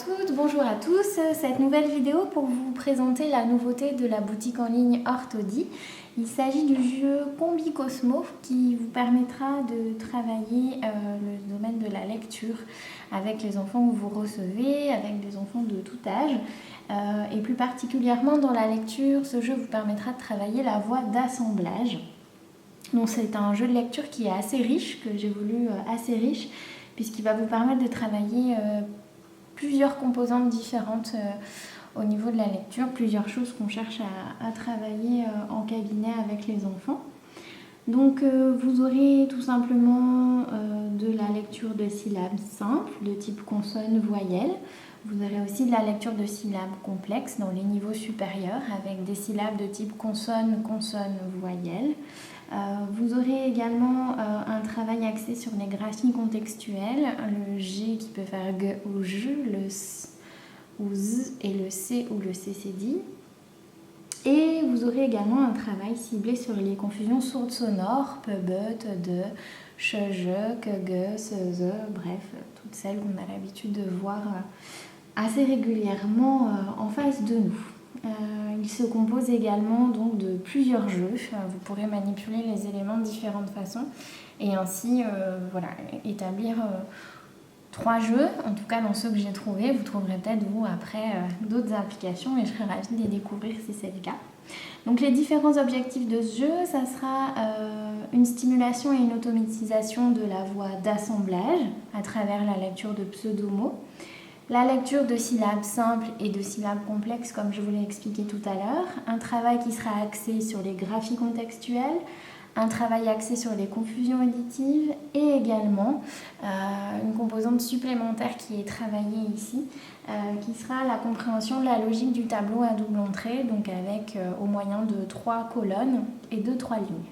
toutes, bonjour à tous. Cette nouvelle vidéo pour vous présenter la nouveauté de la boutique en ligne Orthody. Il s'agit du jeu Combi Cosmo qui vous permettra de travailler le domaine de la lecture avec les enfants que vous recevez, avec des enfants de tout âge. Et plus particulièrement dans la lecture, ce jeu vous permettra de travailler la voie d'assemblage. Donc c'est un jeu de lecture qui est assez riche, que j'ai voulu assez riche, puisqu'il va vous permettre de travailler plusieurs composantes différentes au niveau de la lecture, plusieurs choses qu'on cherche à travailler en cabinet avec les enfants. Donc vous aurez tout simplement de la lecture de syllabes simples, de type consonne-voyelle. Vous aurez aussi de la lecture de syllabes complexes dans les niveaux supérieurs avec des syllabes de type consonne, consonne-voyelle. Vous aurez également un travail axé sur les graphies contextuelles, le G qui peut faire G ou J, le S ou Z et le C ou le CCD. Et vous aurez également un travail ciblé sur les confusions sourdes sonores, pe, but, de, che, je, que, ge, se, ze, bref, toutes celles qu'on a l'habitude de voir assez régulièrement en face de nous. Il se compose également donc de plusieurs jeux. Vous pourrez manipuler les éléments de différentes façons et ainsi établir 3 jeux, en tout cas dans ceux que j'ai trouvés. Vous trouverez peut-être vous après d'autres applications et je serai ravie de les découvrir si c'est le cas. Donc les différents objectifs de ce jeu, ça sera une stimulation et une automatisation de la voie d'assemblage à travers la lecture de pseudo-mots. La lecture de syllabes simples et de syllabes complexes, comme je vous l'ai expliqué tout à l'heure. Un travail qui sera axé sur les graphies contextuelles. Un travail axé sur les confusions auditives. Et également une composante supplémentaire qui est travaillée ici, qui sera la compréhension de la logique du tableau à double entrée, donc avec au moyen de 3 colonnes et de 3 lignes.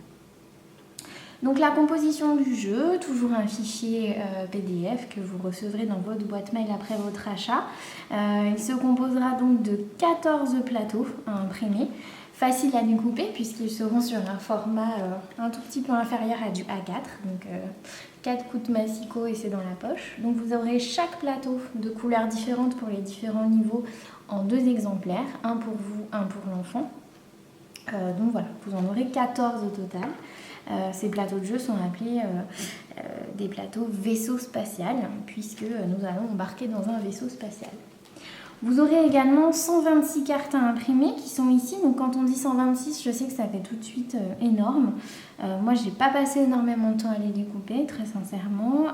Donc la composition du jeu, toujours un fichier PDF que vous recevrez dans votre boîte mail après votre achat. Il se composera donc de 14 plateaux à imprimer, faciles à découper puisqu'ils seront sur un format un tout petit peu inférieur à du A4, donc 4 coups de massicot et c'est dans la poche. Donc vous aurez chaque plateau de couleurs différentes pour les différents niveaux en 2 exemplaires, un pour vous, un pour l'enfant. Donc voilà, vous en aurez 14 au total. Ces plateaux de jeu sont appelés des plateaux vaisseau spatial, puisque nous allons embarquer dans un vaisseau spatial. Vous aurez également 126 cartes à imprimer qui sont ici. Donc quand on dit 126, je sais que ça fait tout de suite énorme. Moi, j'ai pas passé énormément de temps à les découper, très sincèrement,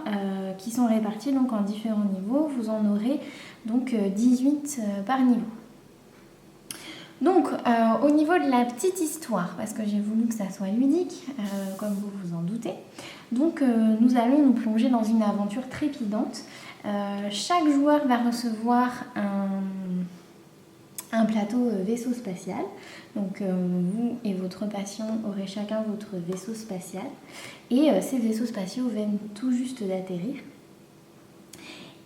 qui sont répartis donc en différents niveaux. Vous en aurez donc 18 par niveau. Donc, au niveau de la petite histoire, parce que j'ai voulu que ça soit ludique, comme vous vous en doutez, donc nous allons nous plonger dans une aventure trépidante. Chaque joueur va recevoir un plateau vaisseau spatial. Donc, vous et votre patient aurez chacun votre vaisseau spatial. Et ces vaisseaux spatiaux viennent tout juste d'atterrir.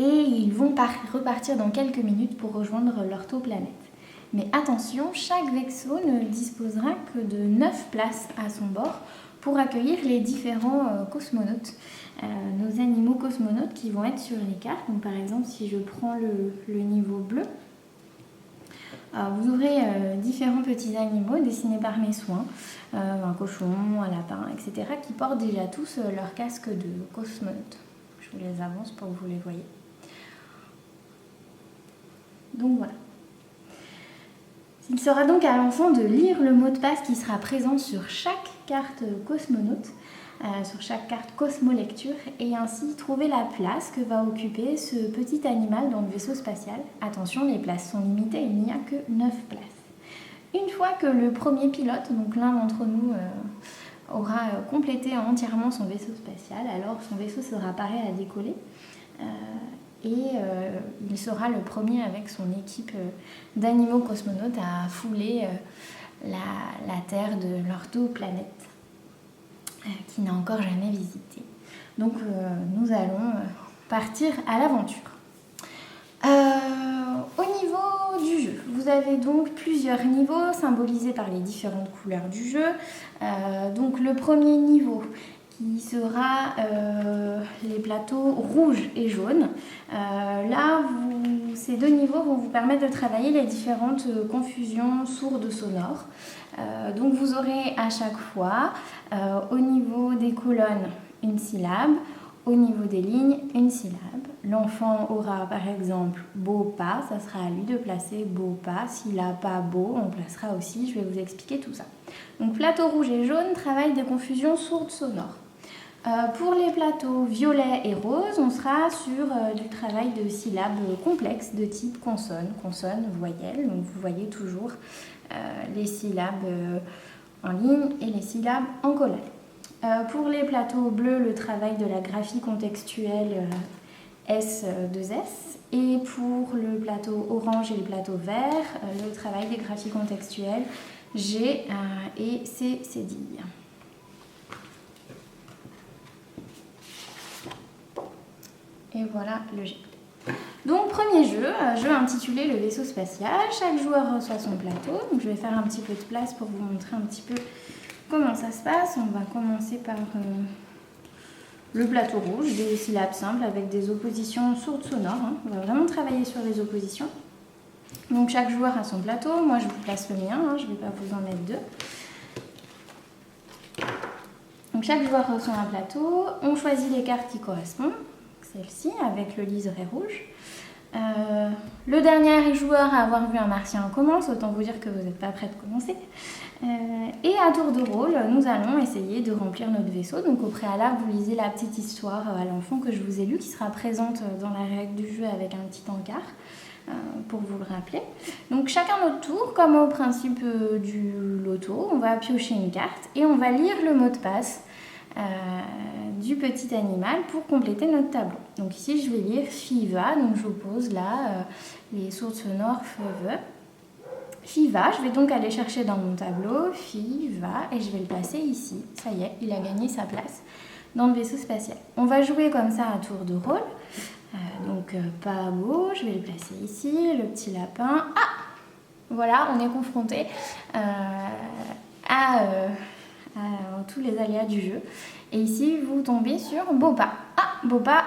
Et ils vont repartir dans quelques minutes pour rejoindre l'orthoplanète. Mais attention, chaque vaisseau ne disposera que de 9 places à son bord pour accueillir les différents cosmonautes, nos animaux cosmonautes qui vont être sur les cartes. Donc, par exemple, si je prends le niveau bleu, vous aurez différents petits animaux dessinés par mes soins, un cochon, un lapin, etc., qui portent déjà tous leur casque de cosmonaute. Je vous les avance pour que vous les voyez. Donc voilà. Il sera donc à l'enfant de lire le mot de passe qui sera présent sur chaque carte cosmonaute, sur chaque carte cosmolecture, et ainsi trouver la place que va occuper ce petit animal dans le vaisseau spatial. Attention, les places sont limitées, il n'y a que 9 places. Une fois que le premier pilote, donc l'un d'entre nous, aura complété entièrement son vaisseau spatial, alors son vaisseau sera prêt à décoller. Il sera le premier avec son équipe d'animaux cosmonautes à fouler la Terre de l'orthoplanète qui n'a encore jamais visité. Donc nous allons partir à l'aventure. Au niveau du jeu, vous avez donc plusieurs niveaux symbolisés par les différentes couleurs du jeu. Donc le premier niveau qui sera les plateaux rouges et jaunes. Là, ces deux niveaux vont vous permettre de travailler les différentes confusions sourdes sonores. Donc vous aurez à chaque fois, au niveau des colonnes, une syllabe, au niveau des lignes, une syllabe. L'enfant aura par exemple beau pas, ça sera à lui de placer beau pas. S'il n'a pas beau, on placera aussi, je vais vous expliquer tout ça. Donc plateau rouge et jaune travaillent des confusions sourdes sonores. Pour les plateaux violet et rose, on sera sur du travail de syllabes complexes de type consonne, consonne, voyelle. Donc vous voyez toujours les syllabes en ligne et les syllabes en colonne. Pour les plateaux bleus, le travail de la graphie contextuelle S2S. Et pour le plateau orange et le plateau vert, le travail des graphies contextuelles G et C cédille. Et voilà le G. Donc premier jeu intitulé le vaisseau spatial. Chaque joueur reçoit son plateau. Donc je vais faire un petit peu de place pour vous montrer un petit peu comment ça se passe. On va commencer par le plateau rouge, des syllabes simples avec des oppositions sourdes sonores. On va vraiment travailler sur les oppositions. Donc chaque joueur a son plateau. Moi je vous place le mien, je ne vais pas vous en mettre deux. Donc chaque joueur reçoit un plateau. On choisit les cartes qui correspondent. Celle-ci avec le liseré rouge. Le dernier joueur à avoir vu un martien commence, autant vous dire que vous n'êtes pas prêt de commencer. Et à tour de rôle, nous allons essayer de remplir notre vaisseau. Donc au préalable, vous lisez la petite histoire à l'enfant que je vous ai lue, qui sera présente dans la règle du jeu avec un petit encart, pour vous le rappeler. Donc chacun notre tour, comme au principe du loto, on va piocher une carte et on va lire le mot de passe du petit animal pour compléter notre tableau. Donc ici je vais lire Fiva, donc je vous pose là les sourdes sonores feve. Fiva, je vais donc aller chercher dans mon tableau Fiva et je vais le placer ici. Ça y est, il a gagné sa place dans le vaisseau spatial. On va jouer comme ça à tour de rôle. Donc pas beau, je vais le placer ici, le petit lapin. Ah, voilà, on est confronté à tous les aléas du jeu. Et ici, vous tombez sur beau pas. Ah, beau pas,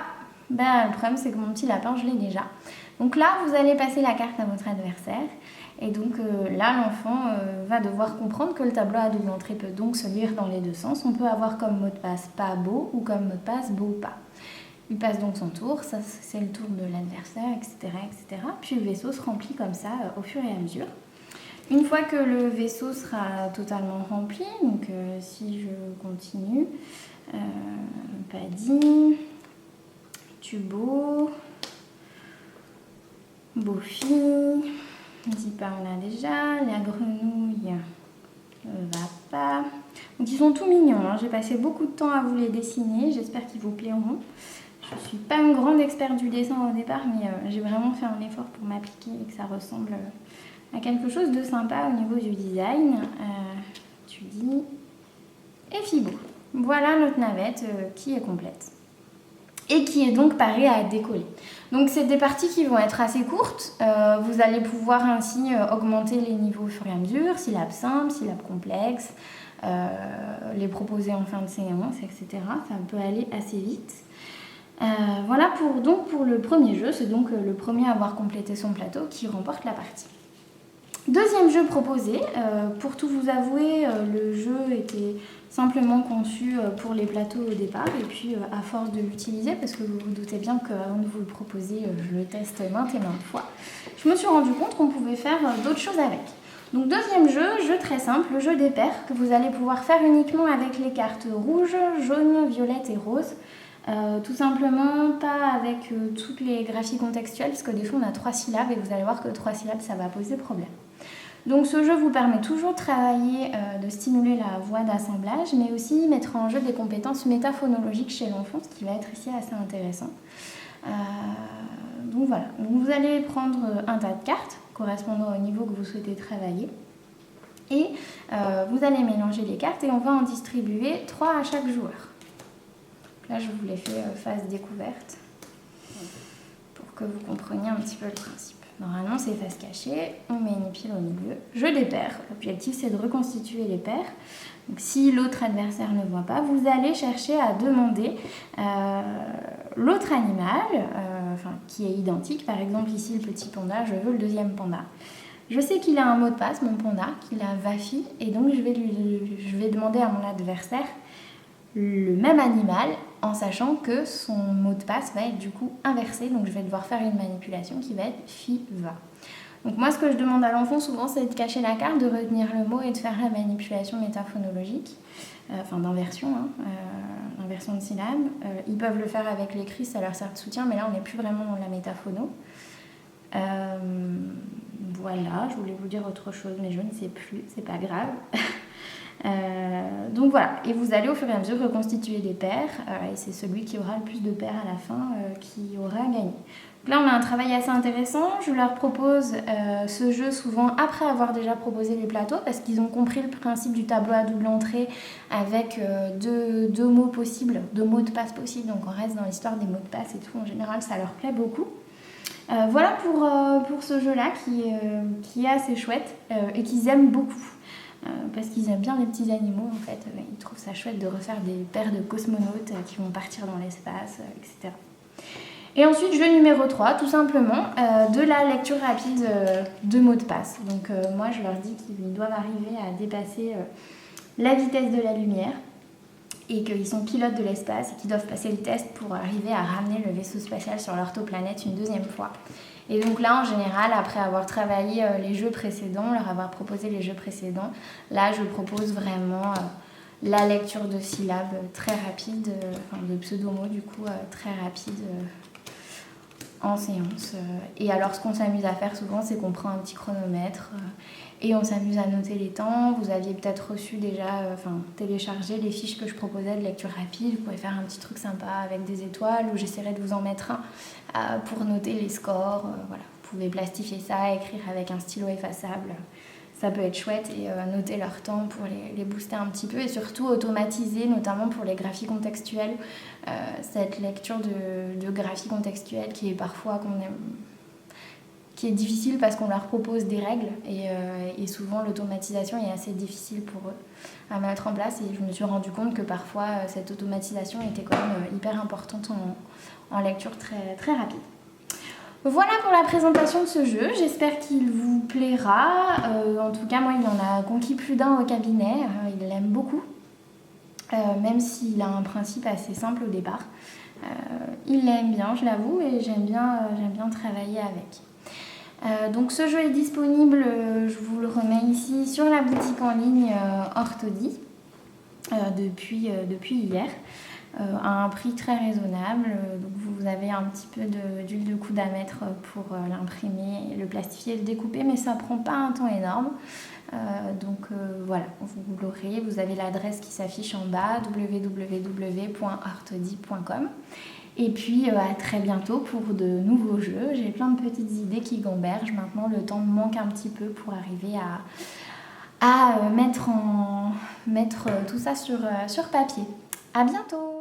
le problème c'est que mon petit lapin, je l'ai déjà. Donc là, vous allez passer la carte à votre adversaire. Et donc là, l'enfant va devoir comprendre que le tableau à double entrée peut donc se lire dans les deux sens. On peut avoir comme mot de passe pas beau ou comme mot de passe beau pas. Il passe donc son tour, ça c'est le tour de l'adversaire, etc., etc. Puis le vaisseau se remplit comme ça au fur et à mesure. Une fois que le vaisseau sera totalement rempli, donc si je continue, Paddy, Tubo, Bofi, Zipa on a déjà, la grenouille va pas. Donc ils sont tout mignons, j'ai passé beaucoup de temps à vous les dessiner, j'espère qu'ils vous plairont. Je ne suis pas une grande experte du dessin au départ, mais j'ai vraiment fait un effort pour m'appliquer et que ça ressemble à quelque chose de sympa au niveau du design. Tu dis et Fibo. Voilà notre navette qui est complète et qui est donc parée à décoller. Donc c'est des parties qui vont être assez courtes. Vous allez pouvoir ainsi augmenter les niveaux au fur et à mesure, syllabes simples, syllabes complexes, les proposer en fin de séance, etc. Ça peut aller assez vite. Voilà pour le premier jeu, c'est donc le premier à avoir complété son plateau qui remporte la partie. Deuxième jeu proposé, pour tout vous avouer, le jeu était simplement conçu pour les plateaux au départ et puis à force de l'utiliser, parce que vous vous doutez bien qu'avant de vous le proposer, je le teste maintes et maintes fois, je me suis rendu compte qu'on pouvait faire d'autres choses avec. Donc deuxième jeu très simple, le jeu des paires, que vous allez pouvoir faire uniquement avec les cartes rouge, jaune, violette et rose. Tout simplement pas avec toutes les graphies contextuelles, parce que des fois on a 3 syllabes et vous allez voir que 3 syllabes ça va poser problème. Donc ce jeu vous permet toujours de travailler, de stimuler la voix d'assemblage, mais aussi mettre en jeu des compétences métaphonologiques chez l'enfant, ce qui va être ici assez intéressant. Donc voilà, donc vous allez prendre un tas de cartes correspondant au niveau que vous souhaitez travailler. Et vous allez mélanger les cartes et on va en distribuer 3 à chaque joueur. Là, je vous l'ai fait phase découverte pour que vous compreniez un petit peu le principe. Normalement, c'est face cachée, on met une pile au milieu, jeu des paires. L'objectif, c'est de reconstituer les paires. Donc, si l'autre adversaire ne voit pas, vous allez chercher à demander l'autre animal, qui est identique. Par exemple ici le petit panda, je veux le deuxième panda. Je sais qu'il a un mot de passe, mon panda, qu'il a Vafi, et donc je vais demander à mon adversaire le même animal en sachant que son mot de passe va être du coup inversé, donc je vais devoir faire une manipulation qui va être Fi-Va. Donc moi ce que je demande à l'enfant souvent c'est de cacher la carte, de retenir le mot et de faire la manipulation métaphonologique, d'inversion, inversion de syllabes. Ils peuvent le faire avec l'écrit, ça leur sert de soutien, mais là on n'est plus vraiment dans la métaphono. Voilà, je voulais vous dire autre chose, mais je ne sais plus, c'est pas grave. Donc voilà, et vous allez au fur et à mesure reconstituer des paires, et c'est celui qui aura le plus de paires à la fin qui aura gagné. Donc là on a un travail assez intéressant, je leur propose ce jeu souvent après avoir déjà proposé les plateaux, parce qu'ils ont compris le principe du tableau à double entrée avec deux mots possibles, deux mots de passe possibles, donc on reste dans l'histoire des mots de passe et tout, en général ça leur plaît beaucoup. Voilà pour ce jeu-là qui est assez chouette et qu'ils aiment beaucoup. Parce qu'ils aiment bien les petits animaux, en fait. Ils trouvent ça chouette de refaire des paires de cosmonautes qui vont partir dans l'espace, etc. Et ensuite, jeu numéro 3, tout simplement, de la lecture rapide de mots de passe. Donc moi, je leur dis qu'ils doivent arriver à dépasser la vitesse de la lumière et qu'ils sont pilotes de l'espace et qu'ils doivent passer le test pour arriver à ramener le vaisseau spatial sur l'orthoplanète une deuxième fois. Et donc là, en général, après avoir travaillé les jeux précédents, leur avoir proposé les jeux précédents, là, je propose vraiment la lecture de syllabes très rapide, de pseudomots du coup, très rapide en séance. Et alors, ce qu'on s'amuse à faire souvent, c'est qu'on prend un petit chronomètre et on s'amuse à noter les temps. Vous aviez peut-être reçu déjà, téléchargé les fiches que je proposais de lecture rapide. Vous pouvez faire un petit truc sympa avec des étoiles, ou j'essaierai de vous en mettre un pour noter les scores. Voilà. Vous pouvez plastifier ça, écrire avec un stylo effaçable. Ça peut être chouette et noter leur temps pour les booster un petit peu et surtout automatiser, notamment pour les graphies contextuelles, cette lecture de graphies contextuelles qui est parfois qui est difficile parce qu'on leur propose des règles et souvent l'automatisation est assez difficile pour eux à mettre en place et je me suis rendu compte que parfois cette automatisation était quand même hyper importante en lecture très, très rapide. Voilà pour la présentation de ce jeu, j'espère qu'il vous plaira. En tout cas, moi, il en a conquis plus d'un au cabinet, il l'aime beaucoup, même s'il a un principe assez simple au départ. Il l'aime bien, je l'avoue, et j'aime bien travailler avec. Donc ce jeu est disponible, je vous le remets ici, sur la boutique en ligne Orthody depuis hier. À un prix très raisonnable, donc vous avez un petit peu d'huile de coude à mettre pour l'imprimer, le plastifier, le découper, mais ça prend pas un temps énorme. Voilà, vous l'aurez, vous avez l'adresse qui s'affiche en bas, www.orthody.com. Et puis à très bientôt pour de nouveaux jeux. J'ai plein de petites idées qui gambergent. Maintenant, le temps me manque un petit peu pour arriver à mettre tout ça sur papier. À bientôt!